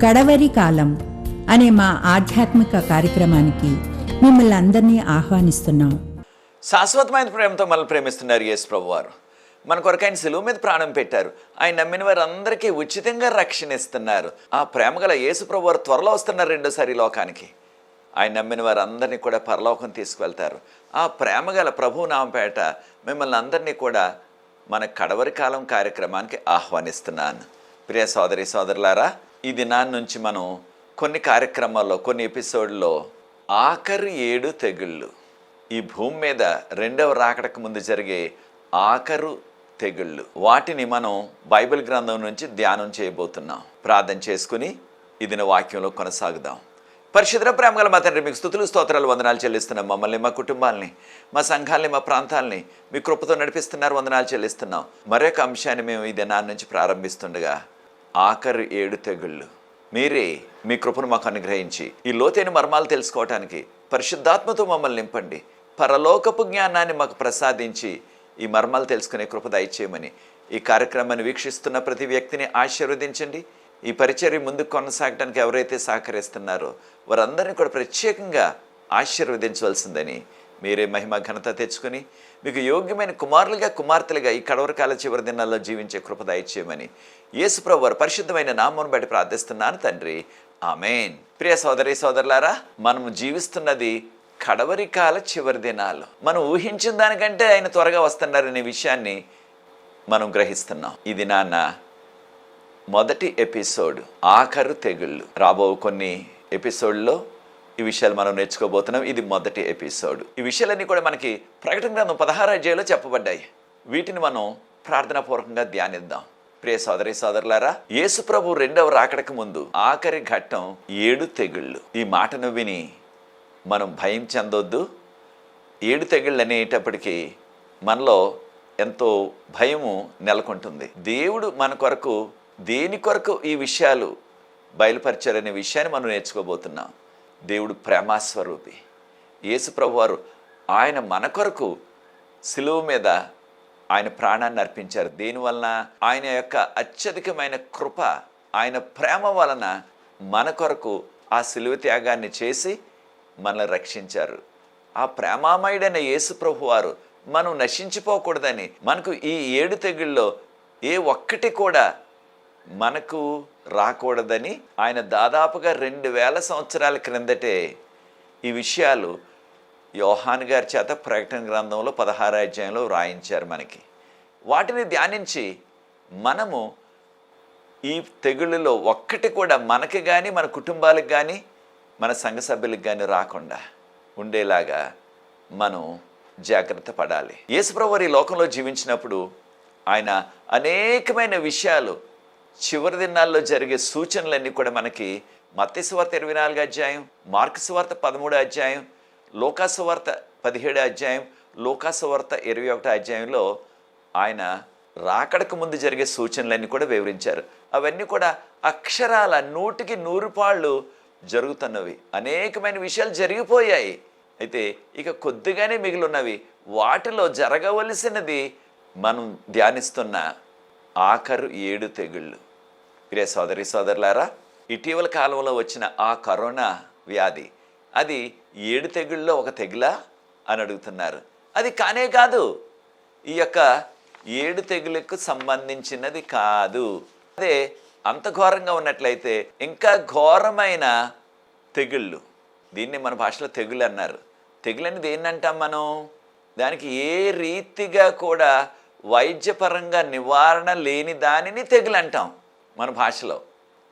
కడవరి కాలం అనే మా ఆధ్యాత్మిక కార్యక్రమానికి మిమ్మల్ని అందరినీ ఆహ్వానిస్తున్నాం. శాశ్వతమైన ప్రేమతో మనల్ని ప్రేమిస్తున్నారు యేసు ప్రభువారు. మన కొరకు ఆయన శిలువ మీద ప్రాణం పెట్టారు. ఆయన నమ్మిన వారందరికీ ఉచితంగా రక్షణ ఇస్తున్నారు. ఆ ప్రేమ గల యేసు ప్రభువారు త్వరలో వస్తున్నారు రెండోసారి లోకానికి. ఆయన నమ్మిన వారందరినీ కూడా పరలోకం తీసుకువెళ్తారు. ఆ ప్రేమ గల ప్రభువు నామపేట మిమ్మల్ని అందరినీ కూడా మన కడవరి కాలం కార్యక్రమానికి ఆహ్వానిస్తున్నాను. ప్రియ సోదరి సోదరులారా, ఈ దినాన్ని నుంచి మనం కొన్ని కార్యక్రమాల్లో, కొన్ని ఎపిసోడ్లో ఆఖరి 7 తెగుళ్ళు, ఈ భూమి మీద రెండవ రాకడకు ముందు జరిగే ఆఖరు తెగుళ్ళు, వాటిని మనం బైబిల్ గ్రంథం నుంచి ధ్యానం చేయబోతున్నాం. ప్రార్థన చేసుకుని ఇది వాక్యంలో కొనసాగుదాం. పరిశుద్ధ ప్రేమగల మా తండ్రి, మీకు స్తుతులు స్తోత్రాలు వందనాలు చెల్లిస్తున్నాం. మమ్మల్ని, మా కుటుంబాలని, మా సంఘాలని, మా ప్రాంతాలని మీ కృపతో నడిపిస్తున్నారు. వందనాలు చెల్లిస్తున్నాం. మరొక అంశాన్ని మేము ఈ దినాన్ని నుంచి ప్రారంభిస్తుండగా ఆఖరి 7 తెగుళ్ళు, మీరే మీ కృపను మాకు అనుగ్రహించి ఈ లోతైన మర్మాలు తెలుసుకోవటానికి పరిశుద్ధాత్మతో మమ్మల్ని నింపండి. పరలోకపు జ్ఞానాన్ని మాకు ప్రసాదించి ఈ మర్మాలు తెలుసుకునే కృప దయచేయమని ఈ కార్యక్రమాన్ని వీక్షిస్తున్న ప్రతి వ్యక్తిని ఆశీర్వదించండి. ఈ పరిచర్య ముందుకు కొనసాగడానికి ఎవరైతే సహకరిస్తున్నారో వారందరినీ కూడా ప్రత్యేకంగా ఆశీర్వదించవలసిందని మీరే మహిమ ఘనత తెచ్చుకొని మీకు యోగ్యమైన కుమారులుగా కుమార్తెలుగా ఈ కడవరకాల చివరి దినాల్లో జీవించే కృప దయచేయమని యేసు ప్రభువు వారి పరిశుద్ధమైన నామమును బట్టి ప్రార్థిస్తున్నాను తండ్రి, ఆమేన్. ప్రియ సోదరి సోదరులారా, మనం జీవిస్తున్నది కడవరి కాల చివరి దినాలు. మనం ఊహించిన దానికంటే ఆయన త్వరగా వస్తున్నారనే విషయాన్ని మనం గ్రహిస్తున్నాం. ఈ దినాన మొదటి ఎపిసోడ్ ఆఖరు తెగుళ్ళు. రాబో కొన్ని ఎపిసోడ్లో ఈ విషయాలు మనం నేర్చుకోబోతున్నాం. ఇది మొదటి ఎపిసోడ్. ఈ విషయాలన్నీ కూడా మనకి ప్రకటన గ్రంథం 16వ అధ్యాయంలో చెప్పబడ్డాయి. వీటిని మనం ప్రార్థనాపూర్వకంగా ధ్యానిద్దాం. ప్రియ సోదరి సోదరులారా, యేసు ప్రభు రెండవ రాకడకు ముందు ఆఖరి ఘట్టం 7 తెగుళ్ళు. ఈ మాటను విని మనం భయం చెందొద్దు. 7 తెగుళ్ళు అనేటప్పటికీ మనలో ఎంతో భయము నెలకొంటుంది. దేవుడు మన కొరకు దేని కొరకు ఈ విషయాలు బయలుపరిచారనే విషయాన్ని మనం నేర్చుకోబోతున్నాం. దేవుడు ప్రేమాస్వరూపి. యేసు ప్రభువారు ఆయన మన కొరకు శిలువ మీద ఆయన ప్రాణాన్ని అర్పించారు. దీనివలన ఆయన యొక్క అత్యధికమైన కృప, ఆయన ప్రేమ వలన మన కొరకు ఆ శిలువ త్యాగాన్ని చేసి మనల్ని రక్షించారు. ఆ ప్రేమామయుడైన యేసు ప్రభువారు మనం నశించిపోకూడదని, మనకు ఈ 7 తెగుళ్ళలో ఏ ఒక్కటి కూడా మనకు రాకూడదని ఆయన దాదాపుగా 2000 సంవత్సరాల క్రిందటే ఈ విషయాలు యోహాను గారి చేత ప్రకటన గ్రంథంలో 16వ అధ్యాయంలో వ్రాయించారు మనకి. వాటిని ధ్యానించి మనము ఈ తెగుళ్ళలో ఒక్కటి కూడా మనకి కానీ, మన కుటుంబాలకు కానీ, మన సంఘ సభ్యులకు కానీ రాకుండా ఉండేలాగా మనం జాగ్రత్త పడాలి. యేసుప్రభువు ఈ లోకంలో జీవించినప్పుడు ఆయన అనేకమైన విషయాలు, చివరి దినాల్లో జరిగే సూచనలన్నీ కూడా మనకి మత్తయి సువార్త 24వ అధ్యాయం, మార్కు సువార్త 13వ అధ్యాయం, లూకా సువార్త 17వ అధ్యాయం, లూకా సువార్త 21వ అధ్యాయంలో ఆయన రాకడకు ముందు జరిగే సూచనలన్నీ కూడా వివరించారు. అవన్నీ కూడా అక్షరాల 100కి 100 పాళ్ళు జరుగుతున్నవి. అనేకమైన విషయాలు జరిగిపోయాయి. అయితే ఇక కొద్దిగానే మిగిలిన్నవి. వాటిలో జరగవలసినది మనం ధ్యానిస్తున్న ఆఖరు 7 తెగుళ్ళు. ప్రియ సోదరి సోదరులారా, ఇటీవల కాలంలో వచ్చిన ఆ కరోనా వ్యాధి, అది 7 తెగుళ్ళలో ఒక తెగులా అని అడుగుతున్నారు. అది కానే కాదు. ఈ యొక్క 7 తెగులకు సంబంధించినది కాదు. అదే అంత ఘోరంగా ఉన్నట్లయితే ఇంకా ఘోరమైన తెగుళ్ళు, దీన్ని మన భాషలో తెగులు అన్నారు. తెగులని దేన్ని అంటాం మనం? దానికి ఏ రీతిగా కూడా వైద్యపరంగా నివారణ లేని దానిని తెగులు అంటాం మన భాషలో.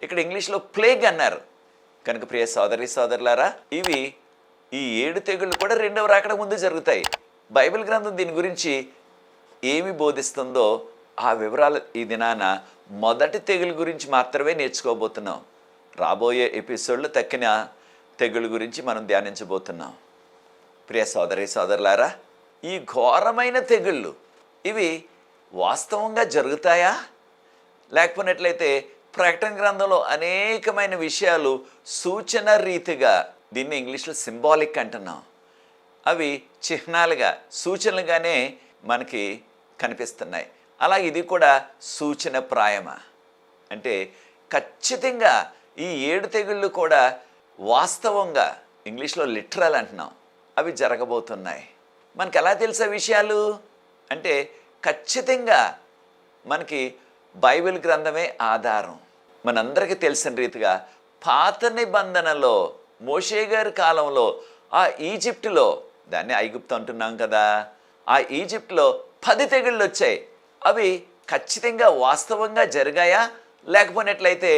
ఇక్కడ ఇంగ్లీష్లో ప్లేగ్ అన్నారు. కనుక ప్రియ సోదరి సోదరులారా, ఇవి ఈ 7 తెగుళ్ళు కూడా రెండవ రాకడ ముందు జరుగుతాయి. బైబిల్ గ్రంథం దీని గురించి ఏమి బోధిస్తుందో ఆ వివరాలు ఈ దినాన మొదటి తెగులు గురించి మాత్రమే నేర్చుకోబోతున్నాం. రాబోయే ఎపిసోడ్లో తక్కిన తెగులు గురించి మనం ధ్యానించబోతున్నాం. ప్రియ సోదరి సోదరులారా, ఈ ఘోరమైన తెగుళ్ళు ఇవి వాస్తవంగా జరుగుతాయా? లేకపోయినట్లయితే ప్రకటన గ్రంథంలో అనేకమైన విషయాలు సూచన రీతిగా, దీన్ని ఇంగ్లీష్లో సింబాలిక్ అంటున్నాం, అవి చిహ్నాలుగా, సూచనలుగానే మనకి కనిపిస్తున్నాయి. అలా ఇది కూడా సూచన ప్రాయమా అంటే ఖచ్చితంగా ఈ 7 తెగుళ్ళు కూడా వాస్తవంగా, ఇంగ్లీష్లో లిటరల్ అంటున్నాం, అవి జరగబోతున్నాయి. మనకు ఎలా తెలిసే విషయాలు అంటే ఖచ్చితంగా మనకి బైబిల్ గ్రంథమే ఆధారం. మనందరికీ తెలిసిన రీతిగా పాత నిబంధనలో మోషే గారి కాలంలో ఆ ఈజిప్టులో, దాన్ని ఐగుప్తు అంటున్నాం కదా, ఆ ఈజిప్టులో 10 తెగుళ్ళు వచ్చాయి. అవి ఖచ్చితంగా వాస్తవంగా జరిగాయా, లేకపోయినట్లయితే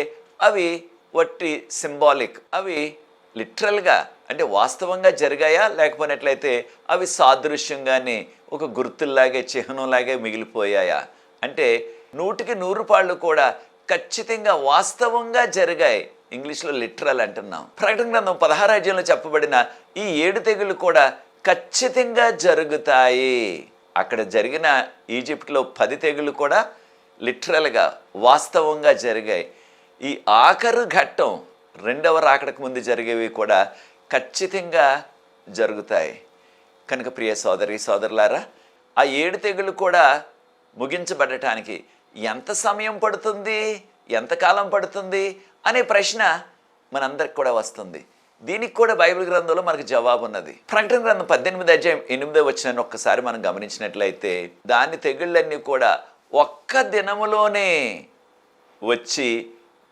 అవి వట్టి సింబాలిక్, అవి లిటరల్గా అంటే వాస్తవంగా జరిగాయా, లేకపోయినట్లయితే అవి సాదృశ్యంగానే ఒక గుర్తుల్లాగే చిహ్నంలాగే మిగిలిపోయాయా అంటే 100కి 100 పాళ్ళు కూడా ఖచ్చితంగా వాస్తవంగా జరిగాయి. ఇంగ్లీష్లో లిటరల్ అంటున్నాం. ప్రకటన గ్రంథం 16వ అధ్యాయంలో చెప్పబడిన ఈ 7 తెగుళ్ళు కూడా ఖచ్చితంగా జరుగుతాయి. అక్కడ జరిగిన ఈజిప్ట్లో 10 తెగుళ్ళు కూడా లిటరల్గా వాస్తవంగా జరిగాయి. ఈ ఆఖరు ఘట్టం రెండవ రాకడకు ముందు జరిగేవి కూడా ఖచ్చితంగా జరుగుతాయి. కనుక ప్రియ సోదరి సోదరులారా, ఆ 7 తెగుళ్ళు కూడా ముగించబడటానికి ఎంత సమయం పడుతుంది, ఎంతకాలం పడుతుంది అనే ప్రశ్న మనందరికి కూడా వస్తుంది. దీనికి కూడా బైబిల్ గ్రంథంలో మనకు జవాబు ఉన్నది. ప్రకటన గ్రంథం 18వ అధ్యాయం 8వ వచనాన్ని ఒక్కసారి మనం గమనించినట్లయితే దాని తెగుళ్ళన్నీ కూడా ఒక్క దినములోనే వచ్చి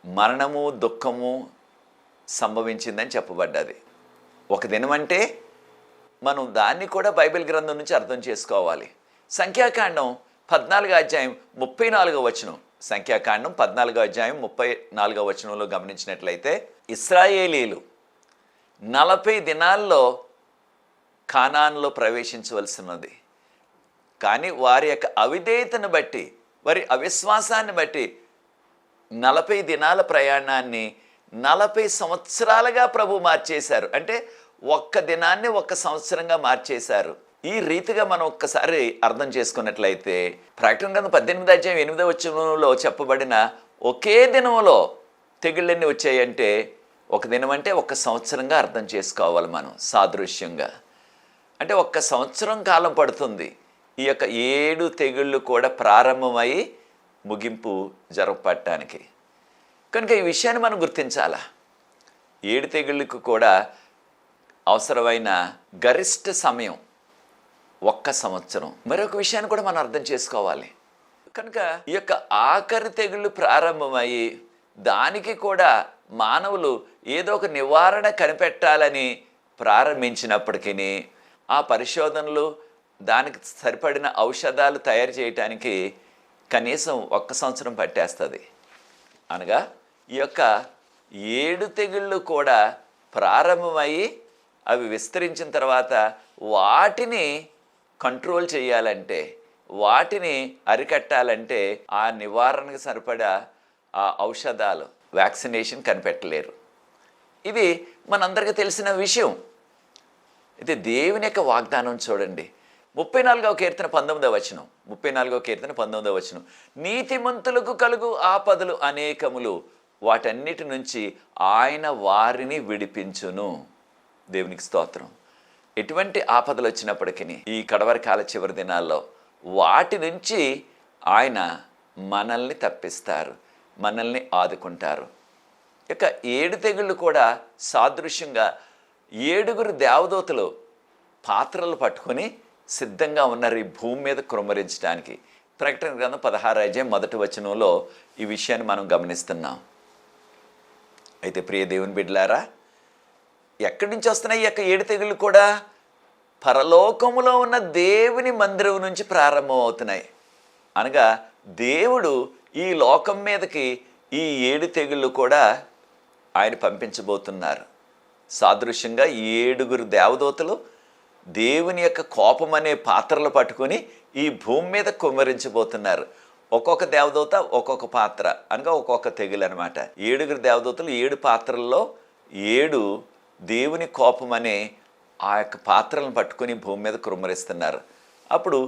మరణము దుఃఖము సంభవించిందని చెప్పబడ్డది. ఒక దినం అంటే మనం దాన్ని కూడా బైబిల్ గ్రంథం నుంచి అర్థం చేసుకోవాలి. సంఖ్యాకాండం 14వ అధ్యాయం 34వ వచనం, సంఖ్యాకాండం 14వ అధ్యాయం 34వ వచనంలో గమనించినట్లయితే ఇశ్రాయేలీలు 40 దినాల్లో కానాన్లో ప్రవేశించవలసినది. కానీ వారి యొక్క అవిధేయతను బట్టి, వారి అవిశ్వాసాన్ని బట్టి 40 దినాల ప్రయాణాన్ని 40 సంవత్సరాలుగా ప్రభు మార్చేశారు. అంటే ఒక్క దినాన్ని 1 సంవత్సరంగా మార్చేశారు. ఈ రీతిగా మనం ఒక్కసారి అర్థం చేసుకున్నట్లయితే ప్రకటన గ్రంథం 18వ అధ్యాయం 8వ వచనంలో చెప్పబడిన ఒకే దినంలో తెగుళ్ళన్నీ వచ్చాయంటే ఒక దినం అంటే 1 సంవత్సరంగా అర్థం చేసుకోవాలి మనం సాదృశ్యంగా. అంటే 1 సంవత్సరం కాలం పడుతుంది ఈ యొక్క 7 తెగుళ్ళు కూడా ప్రారంభమై ముగింపు జరగపడటానికి. కనుక ఈ విషయాన్ని మనం గుర్తించాలా. 7 తెగుళ్ళకు కూడా అవసరమైన గరిష్ట సమయం 1 సంవత్సరం. మరొక విషయాన్ని కూడా మనం అర్థం చేసుకోవాలి. కనుక ఈ యొక్క ఆఖరి తెగుళ్ళు ప్రారంభమయ్యి దానికి కూడా మానవులు ఏదో ఒక నివారణ కనిపెట్టాలని ప్రారంభించినప్పటికీ ఆ పరిశోధనలు, దానికి సరిపడిన ఔషధాలు తయారు చేయటానికి కనీసం 1 సంవత్సరం పట్టేస్తుంది. అనగా ఈ యొక్క 7 తెగుళ్ళు కూడా ప్రారంభమయ్యి అవి విస్తరించిన తర్వాత వాటిని కంట్రోల్ చేయాలంటే, వాటిని అరికట్టాలంటే ఆ నివారణకు సరిపడా ఆ ఔషధాలు, వ్యాక్సినేషన్ కనిపెట్టలేరు. ఇది మనందరికీ తెలిసిన విషయం. అయితే దేవుని యొక్క వాగ్దానం చూడండి. 34వ కీర్తన 19వ వచనం, 34వ కీర్తన 19వ వచనం, నీతిమంతులకు కలుగు ఆపదలు అనేకములు, వాటన్నిటి నుంచి ఆయన వారిని విడిపించును. దేవునికి స్తోత్రం. ఎటువంటి ఆపదలు వచ్చినప్పటికీ ఈ కడవరి కాల చివరి దినాల్లో వాటి నుంచి ఆయన మనల్ని తప్పిస్తారు, మనల్ని ఆదుకుంటారు. ఇక 7 తెగుళ్ళు కూడా సాదృశ్యంగా 7 దేవదూతలు పాత్రలు పట్టుకొని సిద్ధంగా ఉన్నారు ఈ భూమి మీద కృమ్మరించడానికి. ప్రకటన గ్రంథం 16వ అధ్యాయం 1వ వచనంలో ఈ విషయాన్ని మనం గమనిస్తున్నాం. అయితే ప్రియ దేవుని బిడ్డలారా, ఎక్కడి నుంచి వస్తున్నాయి ఈ యొక్క 7 తెగుళ్ళు కూడా? పరలోకములో ఉన్న దేవుని మందిరం నుంచి ప్రారంభం అవుతున్నాయి. అనగా దేవుడు ఈ లోకం మీదకి ఈ 7 తెగుళ్ళు కూడా ఆయన పంపించబోతున్నారు. సాదృశ్యంగా 7 దేవదూతలు దేవుని యొక్క కోపం అనే పాత్రలు పట్టుకొని ఈ భూమి మీద కుమ్మరించబోతున్నారు. ఒక్కొక్క దేవదూత ఒక్కొక్క పాత్ర, అనగా ఒక్కొక్క తెగులు అనమాట. 7 దేవదూతలు 7 పాత్రల్లో 7 దేవుని కోపం అనే ఆ యొక్క పాత్రలను పట్టుకొని భూమి మీద కుమ్మరిస్తున్నారు. అప్పుడు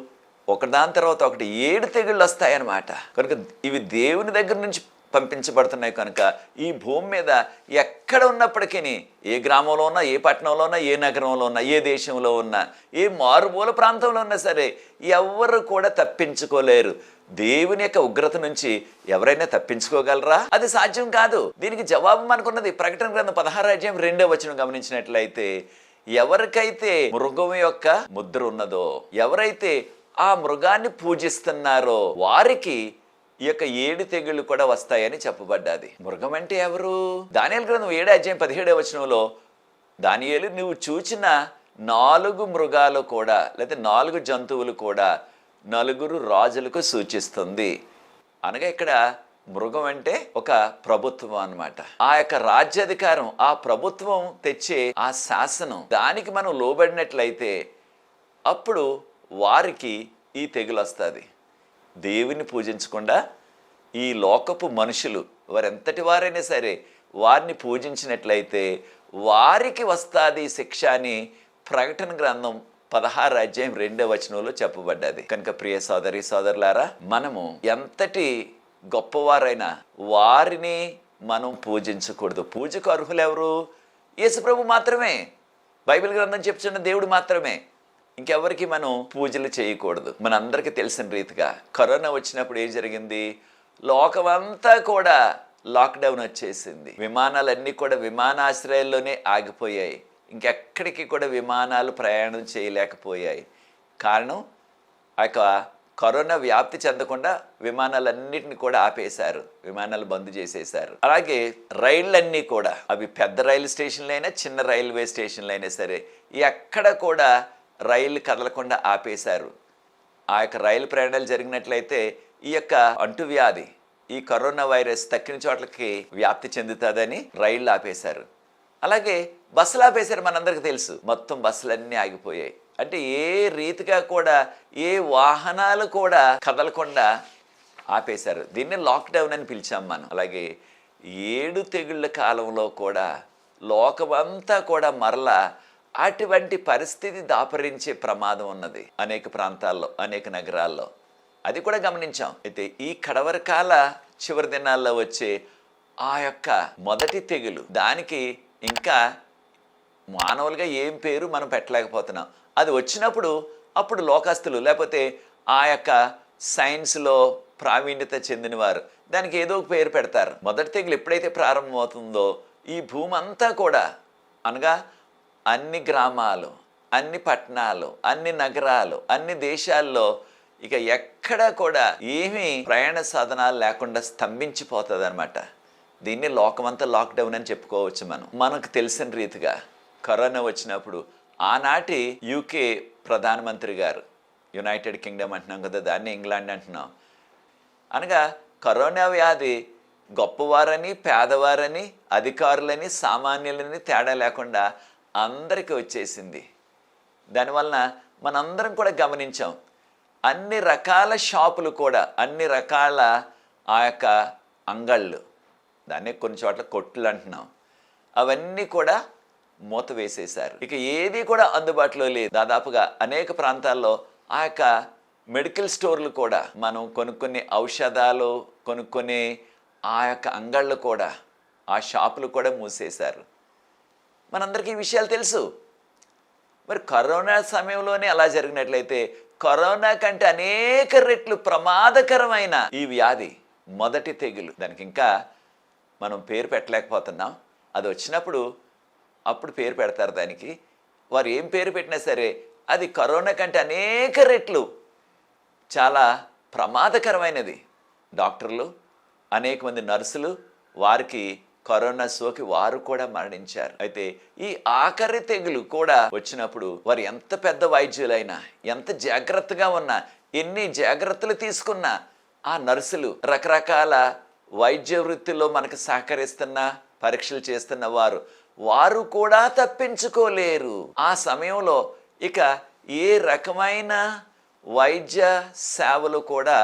ఒకదాని తర్వాత ఒకటి 7 తెగుళ్ళు వస్తాయన్నమాట. కనుక ఇవి దేవుని దగ్గర నుంచి పంపించబడుతున్నాయి. కనుక ఈ భూమి మీద ఎక్కడ ఉన్నప్పటికీ, ఏ గ్రామంలో ఉన్నా, ఏ పట్టణంలో ఉన్నా, ఏ నగరంలో ఉన్నా, ఏ దేశంలో ఉన్నా, ఏ మారుమూల ప్రాంతంలో ఉన్నా సరే, ఎవరు కూడా తప్పించుకోలేరు. దేవుని యొక్క ఉగ్రత నుంచి ఎవరైనా తప్పించుకోగలరా? అది సాధ్యం కాదు. దీనికి జవాబు మనకున్నది. ప్రకటన గ్రంథం 16:2 గమనించినట్లయితే, ఎవరికైతే మృగం యొక్క ముద్ర ఉన్నదో, ఎవరైతే ఆ మృగాన్ని పూజిస్తున్నారో వారికి ఈ యొక్క 7 తెగుళ్ళు కూడా వస్తాయని చెప్పబడ్డాది. మృగం అంటే ఎవరు? దానియేలు గ్రంథం 7:17 దానియేలు, నువ్వు చూచిన 4 మృగాలు కూడా, లేదా 4 జంతువులు కూడా 4 రాజులకు సూచిస్తుంది. అనగా ఇక్కడ మృగం అంటే ఒక ప్రభుత్వం అన్నమాట. ఆ యొక్క రాజ్యాధికారం, ఆ ప్రభుత్వం తెచ్చే ఆ శాసనం, దానికి మనం లోబడినట్లయితే అప్పుడు వారికి ఈ తెగులు వస్తుంది. దేవుని పూజించకుండా ఈ లోకపు మనుషులు వారెంతటి వారైనా సరే వారిని పూజించినట్లయితే వారికి వస్తుంది శిక్ష అని ప్రకటన గ్రంథం 16:2 చెప్పబడ్డది. కనుక ప్రియ సోదరి సోదరులారా, మనము ఎంతటి గొప్పవారైనా వారిని మనం పూజించకూడదు. పూజకు అర్హులు ఎవరు? యేసుప్రభు మాత్రమే. బైబిల్ గ్రంథం చెప్తున్న దేవుడు మాత్రమే. ఇంకెవరికి మనం పూజలు చేయకూడదు. మనందరికీ తెలిసిన రీతిగా కరోనా వచ్చినప్పుడు ఏం జరిగింది? లోకమంతా కూడా లాక్డౌన్ వచ్చేసింది. విమానాలన్నీ కూడా విమానాశ్రయాల్లోనే ఆగిపోయాయి. ఇంకెక్కడికి కూడా విమానాలు ప్రయాణం చేయలేకపోయాయి. కారణం, ఆ యొక్క కరోనా వ్యాప్తి చెందకుండా విమానాలన్నిటిని కూడా ఆపేశారు, విమానాలు బంద్ చేసేశారు. అలాగే రైళ్ళన్నీ కూడా, అవి పెద్ద రైలు స్టేషన్లైనా చిన్న రైల్వే స్టేషన్లైనా సరే, ఎక్కడ కూడా రైలు కదలకుండా ఆపేశారు. ఆ యొక్క రైలు ప్రయాణాలు జరిగినట్లయితే ఈ యొక్క అంటువ్యాధి, ఈ కరోనా వైరస్ తక్కిన చోట్లకి వ్యాప్తి చెందుతుందని రైళ్ళు ఆపేశారు. అలాగే బస్సులు ఆపేశారు. మనందరికీ తెలుసు, మొత్తం బస్సులన్నీ ఆగిపోయాయి. అంటే ఏ రీతిగా కూడా ఏ వాహనాలు కూడా కదలకుండా ఆపేశారు. దీన్ని లాక్డౌన్ అని పిలిచాం మనం. అలాగే 7 తెగుళ్ళ కాలంలో కూడా లోకమంతా కూడా మరలా అటువంటి పరిస్థితి దాపరించే ప్రమాదం ఉన్నది అనేక ప్రాంతాల్లో, అనేక నగరాల్లో. అది కూడా గమనించాం. అయితే ఈ కడవరి కాల చివరి దినాల్లో వచ్చే ఆ యొక్క మొదటి తెగులు, దానికి ఇంకా మానవులుగా ఏం పేరు మనం పెట్టలేకపోతున్నాం. అది వచ్చినప్పుడు అప్పుడు లోకస్తులు, లేకపోతే ఆ యొక్క సైన్స్లో ప్రావీణ్యత చెందినవారు దానికి ఏదో ఒక పేరు పెడతారు. మొదటి తెగులు ఎప్పుడైతే ప్రారంభమవుతుందో ఈ భూమి అంతా కూడా, అనగా అన్ని గ్రామాలు, అన్ని పట్టణాలు, అన్ని నగరాలు, అన్ని దేశాల్లో ఇక ఎక్కడ కూడా ఏమీ ప్రయాణ సాధనాలు లేకుండా స్తంభించిపోతుంది అనమాట. దీన్ని లోకమంతా లాక్డౌన్ అని చెప్పుకోవచ్చు మనం. మనకు తెలిసిన రీతిగా కరోనా వచ్చినప్పుడు ఆనాటి యూకే ప్రధానమంత్రి గారు, యునైటెడ్ కింగ్డమ్ అంటున్నాం కదా, దాన్ని ఇంగ్లాండ్ అంటున్నాం. అనగా కరోనా వ్యాధి గొప్పవారని, పేదవారని, అధికారులని, సామాన్యులని తేడా లేకుండా అందరికీ వచ్చేసింది. దానివలన మనందరం కూడా గమనించాం, అన్ని రకాల షాపులు కూడా, అన్ని రకాల ఆ యొక్క అంగళ్ళు, దాన్ని కొన్ని చోట్ల కొట్లు అంటున్నాం, అవన్నీ కూడా మూత వేసేశారు. ఇక ఏది కూడా అందుబాటులో లేదు. దాదాపుగా అనేక ప్రాంతాల్లో ఆ యొక్క మెడికల్ స్టోర్లు కూడా, మనం కొనుక్కునే ఔషధాలు కొనుక్కునే ఆ యొక్క అంగళ్ళు కూడా, ఆ షాపులు కూడా మూసేశారు. మనందరికీ ఈ విషయాలు తెలుసు. మరి కరోనా సమయంలోనే అలా జరిగినట్లయితే కరోనా కంటే అనేక రెట్లు ప్రమాదకరమైన ఈ వ్యాధి మొదటి తెగులు, దానికి ఇంకా మనం పేరు పెట్టలేకపోతున్నాం. అది వచ్చినప్పుడు అప్పుడు పేరు పెడతారు దానికి. వారు ఏం పేరు పెట్టినా సరే అది కరోనా కంటే అనేక రెట్లు చాలా ప్రమాదకరమైనది. డాక్టర్లు, అనేక మంది నర్సులు, వారికి కరోనా సోకి వారు కూడా మరణించారు. అయితే ఈ ఆఖరి తెగులు కూడా వచ్చినప్పుడు వారు ఎంత పెద్ద వైద్యులైనా, ఎంత జాగ్రత్తగా ఉన్నా, ఎన్ని జాగ్రత్తలు తీసుకున్నా, ఆ నర్సులు, రకరకాల వైద్య వృత్తిలో మనకు సహకరిస్తున్న, పరీక్షలు చేస్తున్న వారు కూడా తప్పించుకోలేరు. ఆ సమయంలో ఇక ఏ రకమైన వైద్య సేవలు కూడా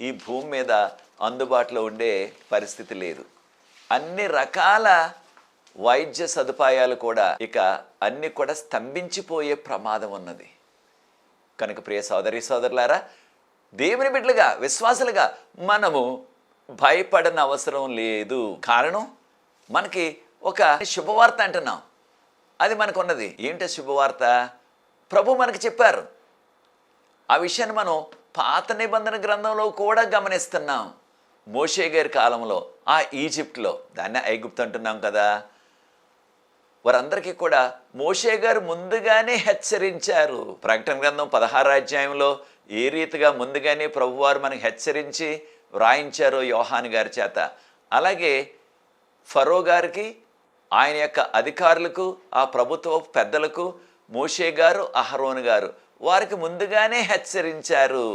ఈ భూమి మీద అందుబాటులో ఉండే పరిస్థితి లేదు. అన్ని రకాల వైద్య సదుపాయాలు కూడా ఇక అన్ని కూడా స్తంభించిపోయే ప్రమాదం ఉన్నది. కనుక ప్రియ సోదరి సోదరులారా, దేవుని బిడ్డలుగా, విశ్వాసులుగా మనము భయపడని అవసరం లేదు. కారణం, మనకి ఒక శుభవార్త అంటున్నాం, అది మనకు ఉన్నది. ఏంటో శుభవార్త? ప్రభు మనకు చెప్పారు. ఆ విషయాన్ని మనం పాత నిబంధన గ్రంథంలో కూడా గమనిస్తున్నాం. మోషే గారి కాలంలో ఆ ఈజిప్ట్లో, దాన్ని ఐగుప్తు అంటున్నాం కదా, వారందరికీ కూడా మోషే గారు ముందుగానే హెచ్చరించారు. ప్రకటన గ్రంథం 16వ అధ్యాయంలో ఏ రీతిగా ముందుగానే ప్రభువారు మనకి హెచ్చరించి వ్రాయించారో యోహాను గారి చేత, అలాగే ఫరో గారికి, ఆయన యొక్క అధికారులకు, ఆ ప్రభుత్వ పెద్దలకు మోషే గారు, అహరోను గారు వారికి ముందుగానే హెచ్చరించారు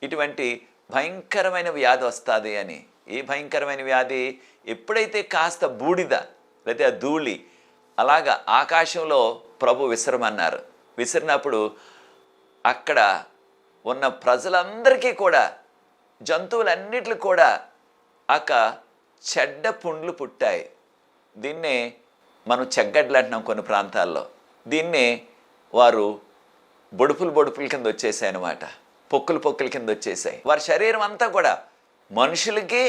ఇటువంటి భయంకరమైన వ్యాధి వస్తుంది అని. ఏ భయంకరమైన వ్యాధి? ఎప్పుడైతే కాస్త బూడిద లేదా ధూళి అలాగా ఆకాశంలో ప్రభు విసరమన్నారు, విసిరినప్పుడు అక్కడ ఉన్న ప్రజలందరికీ కూడా, జంతువులన్నిటికి కూడా చెడ్డ పుండ్లు పుట్టాయి. దీన్నే మనం చెగ్గడ్లు అంటున్నాం కొన్ని ప్రాంతాల్లో. దీన్నే వారు బొడుపుల కింద వచ్చేసాయి అన్నమాట. పొక్కుల కింద వచ్చేసాయి. వారి శరీరం అంతా కూడా, మనుషులకి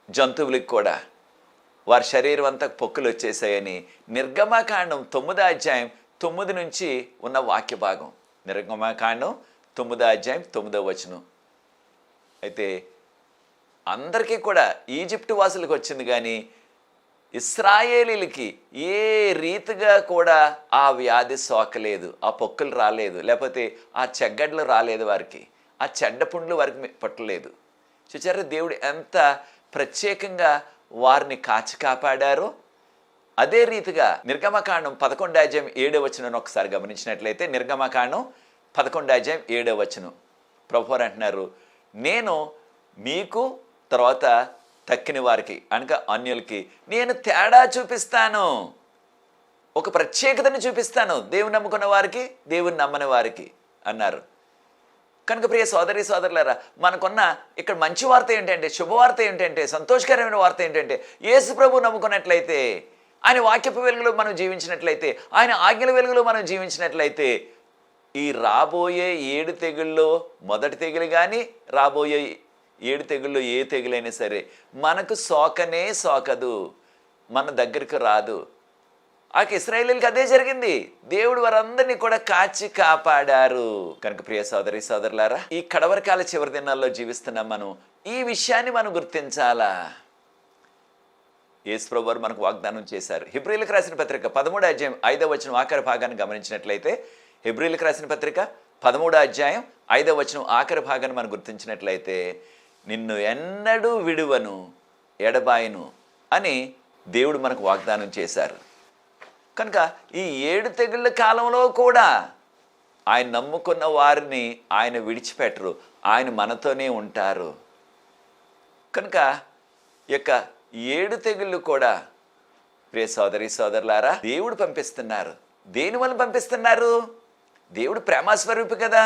జంతువులకి కూడా వారి శరీరం అంతా పొక్కులు వచ్చేసాయని నిర్గమకాండం 9వ అధ్యాయం 9 నుంచి ఉన్న వాక్య భాగం. నిర్గమకాండం 9వ అధ్యాయం 9వ వచనం. అయితే అందరికీ కూడా ఈజిప్టు వాసులకు వచ్చింది, కానీ ఇశ్రాయేలీలకి ఏ రీతిగా కూడా ఆ వ్యాధి సోకలేదు, ఆ పొక్కులు రాలేదు, లేకపోతే ఆ చెగ్గడ్లు రాలేదు, వారికి ఆ చెడ్డ పుండ్లు వారికి పట్టలేదు. చూచారా దేవుడు ఎంత ప్రత్యేకంగా వారిని కాచి కాపాడారో. అదే రీతిగా నిర్గమకాండం 11వ అధ్యాయం 7వ వచనం ఒకసారి గమనించినట్లయితే, నిర్గమకాండం 11వ అధ్యాయం 7వ వచనం ప్రభువారు అంటున్నారు, నేను మీకు తర్వాత తక్కిన వారికి అనగా అన్యులకి నేను తేడా చూపిస్తాను, ఒక ప్రత్యేకతని చూపిస్తాను, దేవుని నమ్ముకున్న వారికి, దేవుని నమ్మని వారికి అన్నారు. కనుక ప్రియ సోదరి సోదరులారా, మనకున్న ఇక్కడ మంచి వార్త ఏంటంటే, శుభవార్త ఏంటంటే, సంతోషకరమైన వార్త ఏంటంటే, యేసు ప్రభు నమ్ముకున్నట్లయితే, ఆయన వాక్యపు వెలుగులో మనం జీవించినట్లయితే, ఆయన ఆజ్ఞల వెలుగులో మనం జీవించినట్లయితే, ఈ రాబోయే 7 తెగుల్లో మొదటి తెగులు కానీ రాబోయే 7 తెగుల్లో ఏ తెగులైనా సరే మనకు సోకనే సోకదు, మన దగ్గరికి రాదు. ఆ ఇశ్రాయేలీయులకి అదే జరిగింది. దేవుడు వారందరినీ కూడా కాచి కాపాడారు. కనుక ప్రియ సోదరి సోదరులారా, ఈ కడవరకాల చివరి దినాల్లో జీవిస్తున్నాం మనం. ఈ విషయాన్ని మనం గుర్తించాలా. యేసు ప్రభువారు మనకు వాగ్దానం చేశారు. హెబ్రీయులకు రాసిన పత్రిక 13వ అధ్యాయం 5వ వచనం ఆఖరి భాగాన్ని గమనించినట్లయితే, హెబ్రీయులకు రాసిన పత్రిక 13వ అధ్యాయం 5వ వచనం ఆఖరి భాగాన్ని మనం గుర్తించినట్లయితే, నిన్ను ఎన్నడూ విడువను ఎడబాయను అని దేవుడు మనకు వాగ్దానం చేశారు. కనుక ఈ 7 తెగుళ్ళ కాలంలో కూడా ఆయన నమ్ముకున్న వారిని ఆయన విడిచిపెట్టరు, ఆయన మనతోనే ఉంటారు. కనుక ఈ యొక్క 7 తెగుళ్ళు కూడా ప్రియ సోదరి సోదరులారా దేవుడు పంపిస్తున్నారు. దేనివల్ల పంపిస్తున్నారు? దేవుడు ప్రేమస్వరూపి కదా.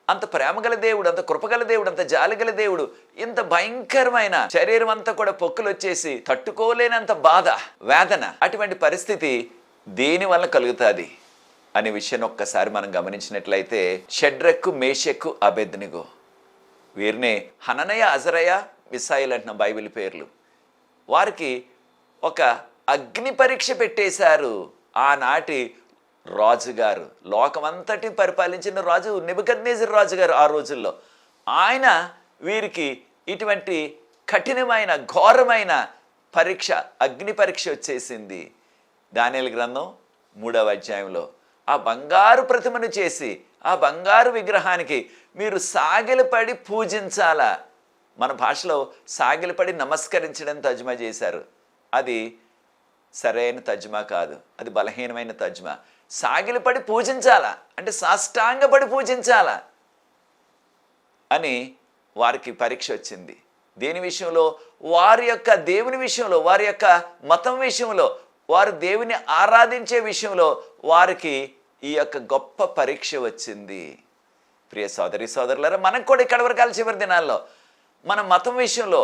అంత ప్రేమగల దేవుడు, అంత కృపగల దేవుడు, అంత జాలిగల దేవుడు, ఇంత భయంకరమైన శరీరం అంతా కూడా పొక్కులు వచ్చేసి తట్టుకోలేనంత బాధ, వేదన, అటువంటి పరిస్థితి దేని వల్ల కలుగుతుంది అనే విషయాన్ని ఒక్కసారి మనం గమనించినట్లయితే, షడ్రకు, మేషకు, అబేద్నెగో వీరినే హననయ, అజరయ, మిసాయిల్ అంటున్న బైబిల్ పేర్లు. వారికి ఒక అగ్ని పరీక్ష పెట్టేశారు. ఆనాటి రాజుగారు, లోకమంతటి పరిపాలించిన రాజు నెబుకద్నెజరు రాజుగారు ఆ రోజుల్లో, ఆయన వీరికి ఇటువంటి కఠినమైన ఘోరమైన పరీక్ష, అగ్ని పరీక్ష వచ్చేసింది. దానియేలు గ్రంథం 3వ అధ్యాయంలో ఆ బంగారు ప్రతిమను చేసి, ఆ బంగారు విగ్రహానికి మీరు సాగిలపడి పూజించాలా. మన భాషలో సాగిలపడి నమస్కరించడం తర్జుమా చేశారు. అది సరైన తర్జుమా కాదు, అది బలహీనమైన తర్జుమా. సాగిలపడి పూజించాలా అంటే సాష్టాంగపడి పూజించాలా అని వారికి పరీక్ష వచ్చింది. దేని విషయంలో? వారి యొక్క దేవుని విషయంలో, వారి యొక్క మతం విషయంలో, వారు దేవుని ఆరాధించే విషయంలో వారికి ఈ యొక్క గొప్ప పరీక్ష వచ్చింది. ప్రియ సోదరి సోదరులారా, మనకు కూడా ఇక్కడ వరకాల చివరి దినాల్లో మన మతం విషయంలో,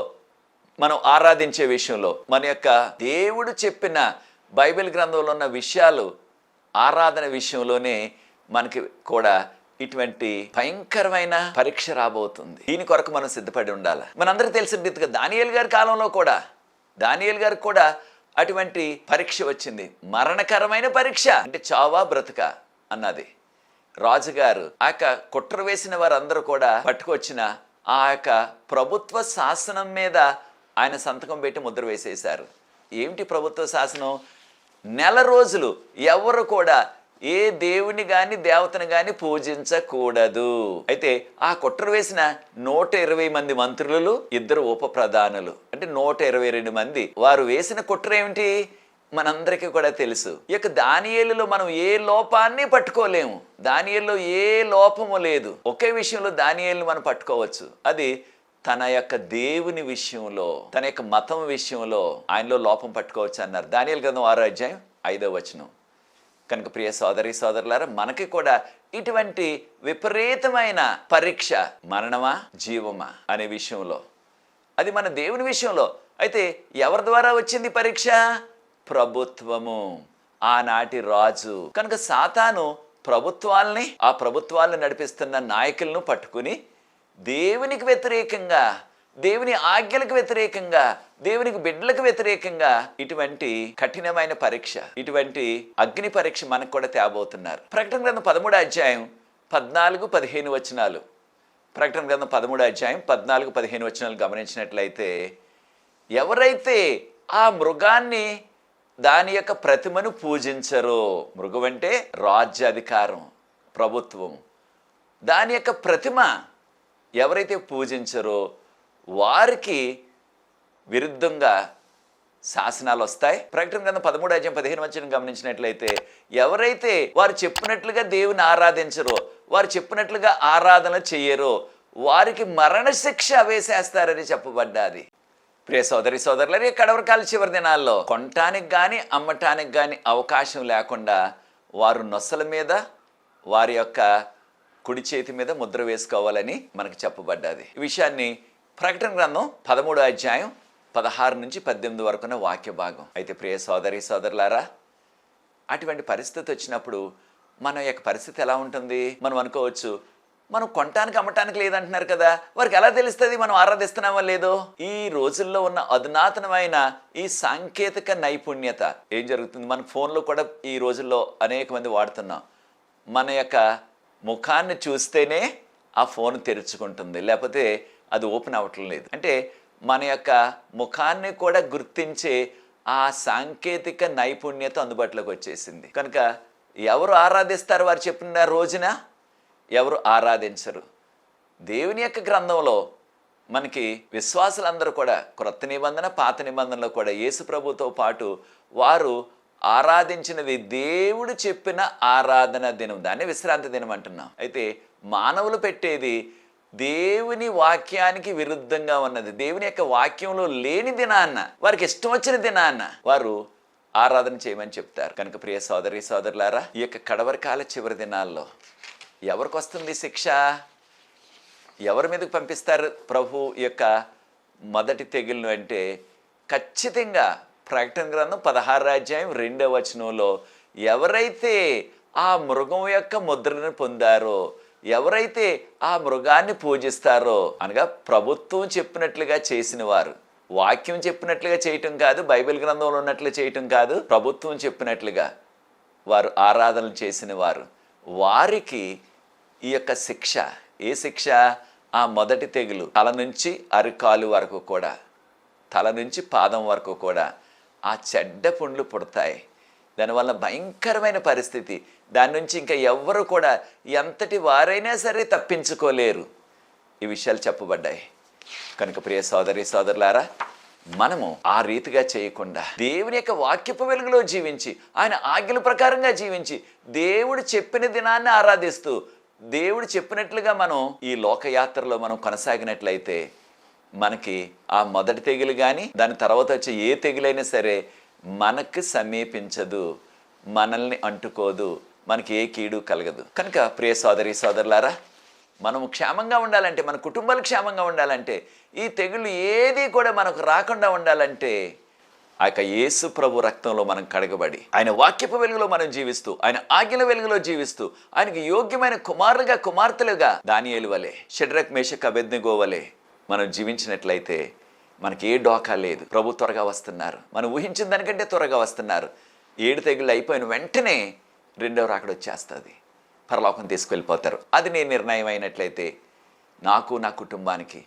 మనం ఆరాధించే విషయంలో, మన యొక్క దేవుడు చెప్పిన బైబిల్ గ్రంథంలో ఉన్న విషయాలు, ఆరాధన విషయంలోనే మనకి కూడా ఇటువంటి భయంకరమైన పరీక్ష రాబోతుంది. దీని కొరకు మనం సిద్ధపడి ఉండాలి. మనందరికీ తెలిసిన రీతిగా దానియేలు గారి కాలంలో కూడా, దానియేలు గారికి కూడా అటువంటి పరీక్ష వచ్చింది. మరణకరమైన పరీక్ష, అంటే చావా బ్రతుక అన్నది. రాజుగారు ఆ యొక్క కుట్ర వేసిన వారందరూ కూడా పట్టుకొచ్చిన ఆ యొక్క ప్రభుత్వ శాసనం మీద ఆయన సంతకం పెట్టి ముద్ర వేసేశారు. ఏమిటి ప్రభుత్వ శాసనం? నెల రోజులు ఎవరు కూడా ఏ దేవుని గాని దేవతను గాని పూజించకూడదు. అయితే ఆ కుట్ర వేసిన 120 మంది మంత్రులు, 2 ఉప ప్రధానులు, అంటే 122 మంది. వారు వేసిన కుట్ర ఏమిటి మనందరికీ కూడా తెలుసు. ఈ యొక్క దానియేలులో మనం ఏ లోపాన్ని పట్టుకోలేము. దానియేలులో ఏ లోపము లేదు. ఒకే విషయంలో దానియేలును మనం పట్టుకోవచ్చు. అది తన యొక్క దేవుని విషయంలో, తన యొక్క మతం విషయంలో ఆయనలో లోపం పట్టుకోవచ్చు అన్నారు. దానియేలు గ్రంథం 6వ అధ్యాయం 5వ వచనం. కనుక ప్రియ సోదరి సోదరులారా, మనకి కూడా ఇటువంటి విపరీతమైన పరీక్ష, మరణమా జీవమా అనే విషయంలో, అది మన దేవుని విషయంలో. అయితే ఎవరి ద్వారా వచ్చింది పరీక్ష? ప్రభుత్వము, ఆనాటి రాజు. కనుక సాతాను ప్రభుత్వాల్ని, ఆ ప్రభుత్వాలను నడిపిస్తున్న నాయకులను పట్టుకుని దేవునికి వ్యతిరేకంగా, దేవుని ఆజ్ఞలకు వ్యతిరేకంగా, దేవునికి బిడ్డలకు వ్యతిరేకంగా ఇటువంటి కఠినమైన పరీక్ష, ఇటువంటి అగ్ని పరీక్ష మనకు కూడా తేబోతున్నారు. ప్రకటన గ్రంథం 13వ అధ్యాయం 14-15 వచనాలు. ప్రకటన గ్రంథం 13వ అధ్యాయం 14-15 వచనాలు గమనించినట్లయితే, ఎవరైతే ఆ మృగాన్ని, దాని యొక్క ప్రతిమను పూజించరో, మృగం అంటే రాజ్యాధికారం, ప్రభుత్వం, దాని యొక్క ప్రతిమ ఎవరైతే పూజించరో వారికి విరుద్ధంగా శాసనాలు వస్తాయి. ప్రకటన గ్రంథం 13వ అధ్యాయం 15వ వచనం గమనించినట్లయితే, ఎవరైతే వారు చెప్పినట్లుగా దేవుని ఆరాధించరో, వారు చెప్పినట్లుగా ఆరాధన చెయ్యరో వారికి మరణశిక్ష వేసేస్తారని చెప్పబడ్డాది. ప్రియ సోదరి సోదరులారా, కడవరకాల చివరి దినాల్లో కొనటానికి కానీ అమ్మటానికి కానీ అవకాశం లేకుండా వారు నొసల మీద, వారి యొక్క కుడి చేతి మీద ముద్ర వేసుకోవాలని మనకు చెప్పబడ్డది. ఈ విషయాన్ని ప్రకటన గ్రంథం 13వ అధ్యాయం 16-18 వరకున్న వాక్య భాగం. అయితే ప్రియ సోదరి సోదరులారా, అటువంటి పరిస్థితి వచ్చినప్పుడు మన యొక్క పరిస్థితి ఎలా ఉంటుంది? మనం అనుకోవచ్చు, మనం కొనటానికి అమ్మటానికి లేదంటున్నారు కదా, వారికి ఎలా తెలుస్తుంది మనం ఆరాధిస్తున్నామో లేదో? ఈ రోజుల్లో ఉన్న అధునాతనమైన ఈ సాంకేతిక నైపుణ్యత ఏం జరుగుతుంది? మన ఫోన్లో కూడా ఈ రోజుల్లో అనేక మంది వాడుతున్నాం. మన యొక్క ముఖాన్ని చూస్తేనే ఆ ఫోన్ తెరుచుకుంటుంది, లేకపోతే అది ఓపెన్ అవ్వటం లేదు. అంటే మన యొక్క ముఖాన్ని కూడా గుర్తించే ఆ సాంకేతిక నైపుణ్యత అందుబాటులోకి వచ్చేసింది. కనుక ఎవరు ఆరాధిస్తారు వారు చెప్పిన రోజున? ఎవరు ఆరాధించరు. దేవుని యొక్క గ్రంథంలో మనకి విశ్వాసులందరూ కూడా క్రొత్త నిబంధన, పాత నిబంధనలో కూడా యేసు ప్రభుతో పాటు వారు ఆరాధించినది దేవుడు చెప్పిన ఆరాధన దినం, దాన్ని విశ్రాంతి దినం అంటున్నాం. అయితే మానవులు పెట్టేది దేవుని వాక్యానికి విరుద్ధంగా ఉన్నది, దేవుని యొక్క వాక్యంలో లేని దినాన్న, వారికి ఇష్టం వచ్చిన దినాన్న వారు ఆరాధన చేయమని చెప్తారు. కనుక ప్రియ సోదరి సోదరులారా, ఈ యొక్క కడవరి కాల చివరి దినాల్లో ఎవరికి వస్తుంది శిక్ష? ఎవరి మీదకి పంపిస్తారు ప్రభు యొక్క మొదటి తెగులు అంటే? ఖచ్చితంగా ప్రకటన గ్రంథం 16వ అధ్యాయం 2వ వచనంలో, ఎవరైతే ఆ మృగం యొక్క ముద్రను పొందారో, ఎవరైతే ఆ మృగాన్ని పూజిస్తారో, అనగా ప్రభుత్వం చెప్పినట్లుగా చేసిన వారు, వాక్యం చెప్పినట్లుగా చేయటం కాదు, బైబిల్ గ్రంథంలో ఉన్నట్లు చేయటం కాదు, ప్రభుత్వం చెప్పినట్లుగా వారు ఆరాధనలు చేసిన వారు, వారికి ఈ యొక్క శిక్ష. ఏ శిక్ష? ఆ మొదటి తెగులు తల నుంచి అరికాలు వరకు కూడా, తల నుంచి పాదం వరకు కూడా ఆ చెడ్డ పుండ్లు పుడతాయి. దానివల్ల భయంకరమైన పరిస్థితి. దాని నుంచి ఇంకా ఎవ్వరు కూడా ఎంతటి వారైనా సరే తప్పించుకోలేరు. ఈ విషయాలు చెప్పబడ్డాయి. కనుక ప్రియ సోదరి సోదరులారా, మనము ఆ రీతిగా చేయకుండా దేవుని యొక్క వాక్యపు వెలుగులో జీవించి, ఆయన ఆజ్ఞల ప్రకారంగా జీవించి, దేవుడు చెప్పిన దినాన్ని ఆరాధిస్తూ, దేవుడు చెప్పినట్లుగా మనం ఈ లోకయాత్రలో మనం కొనసాగినట్లయితే మనకి ఆ మొదటి తెగులు కానీ దాని తర్వాత వచ్చే ఏ తెగులైనా సరే మనకు సమీపించదు, మనల్ని అంటుకోదు, మనకి ఏ కీడు కలగదు. కనుక ప్రియ సోదరి సోదరులారా, మనము క్షేమంగా ఉండాలంటే, మన కుటుంబాలు క్షేమంగా ఉండాలంటే, ఈ తెగులు ఏది కూడా మనకు రాకుండా ఉండాలంటే, ఆ యొక్క యేసు ప్రభు రక్తంలో మనం కడగబడి, ఆయన వాక్యపు వెలుగులో మనం జీవిస్తూ, ఆయన ఆజ్ఞల వెలుగులో జీవిస్తూ, ఆయనకి యోగ్యమైన కుమారులుగా కుమార్తెలుగా దానియేలు వలె, షడ్రక్ మేషక్ అబేద్నెగో వలె మనం జీవించినట్లయితే మనకి ఏ డోకా లేదు. ప్రభు త్వరగా వస్తున్నారు. మనం ఊహించిన దానికంటే త్వరగా వస్తున్నారు. 7 తెగుళ్ళు అయిపోయిన వెంటనే 2వ రాకడ వచ్చేస్తుంది. పరలోకం తీసుకెళ్ళిపోతారు. అది నీ నిర్ణయం అయినట్లయితే నాకు నా కుటుంబానికి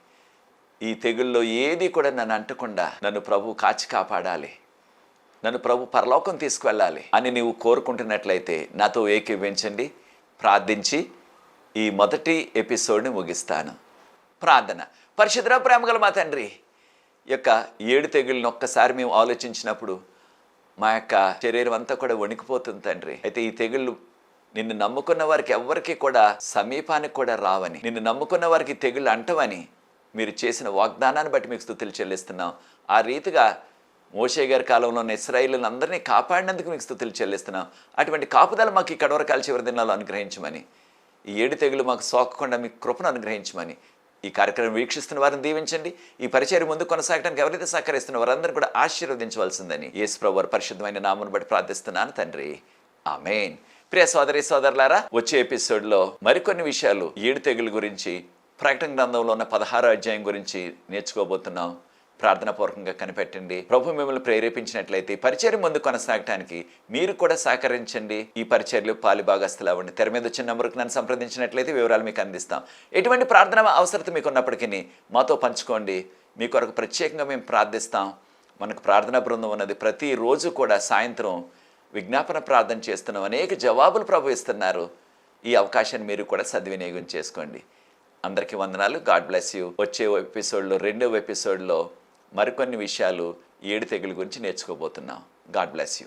ఈ తెగుల్లో ఏది కూడా నన్ను అంటకుండా నన్ను ప్రభు కాచి కాపాడాలి, నన్ను ప్రభు పరలోకం తీసుకువెళ్ళాలి అని నీవు కోరుకుంటున్నట్లయితే నాతో ఏకీభవించండి. ప్రార్థించి ఈ మొదటి ఎపిసోడ్ని ముగిస్తాను. ప్రార్థన. పరిశుద్ధ ప్రేమగల మా తండ్రి, యొక్క 7 తెగుళ్ళని ఒక్కసారి మేము ఆలోచించినప్పుడు మా యొక్క శరీరం అంతా కూడా వణికిపోతుంది తండ్రి. అయితే ఈ తెగుళ్ళు నిన్ను నమ్ముకున్న వారికి ఎవ్వరికి కూడా సమీపానికి కూడా రావని, నిన్ను నమ్ముకున్న వారికి తెగుళ్ళు అంటవని మీరు చేసిన వాగ్దానాన్ని బట్టి మీకు స్తుతులు చెల్లిస్తున్నాం. ఆ రీతిగా మోషే గారి కాలంలో ఉన్న ఇశ్రాయేలుని అందరినీ కాపాడినందుకు మీకు స్తుతులు చెల్లిస్తున్నాం. అటువంటి కాపుదల మాకు ఈ కడవరకాల చివరి దినాల్లో అనుగ్రహించమని, ఈ 7 తెగులు మాకు సోకకుండా మీకు కృపను అనుగ్రహించమని, ఈ కార్యక్రమం వీక్షిస్తున్న వారిని దీవించండి. ఈ పరిచయం ముందు కొనసాగడానికి ఎవరైతే సహకరిస్తున్న వారందరూ కూడా ఆశీర్వదించవలసిందని యేసు ప్రభువు వారి పరిశుద్ధమైన నామమును బట్టి ప్రార్థిస్తున్నాను తండ్రి. ఆమేన్. ప్రియ సోదరి సోదరులారా, వచ్చే ఎపిసోడ్లో మరికొన్ని విషయాలు 7 తెగులు గురించి, ప్రకటన గ్రంథంలో ఉన్న 16వ అధ్యాయం గురించి నేర్చుకోబోతున్నాం. ప్రార్థనాపూర్వకంగా కనిపెట్టండి. ప్రభు మిమ్మల్ని ప్రేరేపించినట్లయితే ఈ పరిచర్య ముందు కొనసాగటానికి మీరు కూడా సహకరించండి. ఈ పరిచర్యలు పాలిభాగస్తులు అవ్వండి. తెర మీద వచ్చిన నంబర్కి నన్ను సంప్రదించినట్లయితే వివరాలు మీకు అందిస్తాం. ఎటువంటి ప్రార్థన అవసరత మీకు ఉన్నప్పటికీ మాతో పంచుకోండి. మీ కొరకు ప్రత్యేకంగా మేము ప్రార్థిస్తాం. మనకు ప్రార్థనా బృందం ఉన్నది. ప్రతిరోజు కూడా సాయంత్రం విజ్ఞాపన ప్రార్థన చేస్తున్నాం. అనేక జవాబులు ప్రభు ఇస్తున్నారు. ఈ అవకాశాన్ని మీరు కూడా సద్వినియోగం చేసుకోండి. అందరికీ వందనాలు. God bless you. వచ్చే ఎపిసోడ్లో, 2వ ఎపిసోడ్లో మరికొన్ని విషయాలు 7 తెగులు గురించి నేర్చుకోబోతున్నాం. God bless you.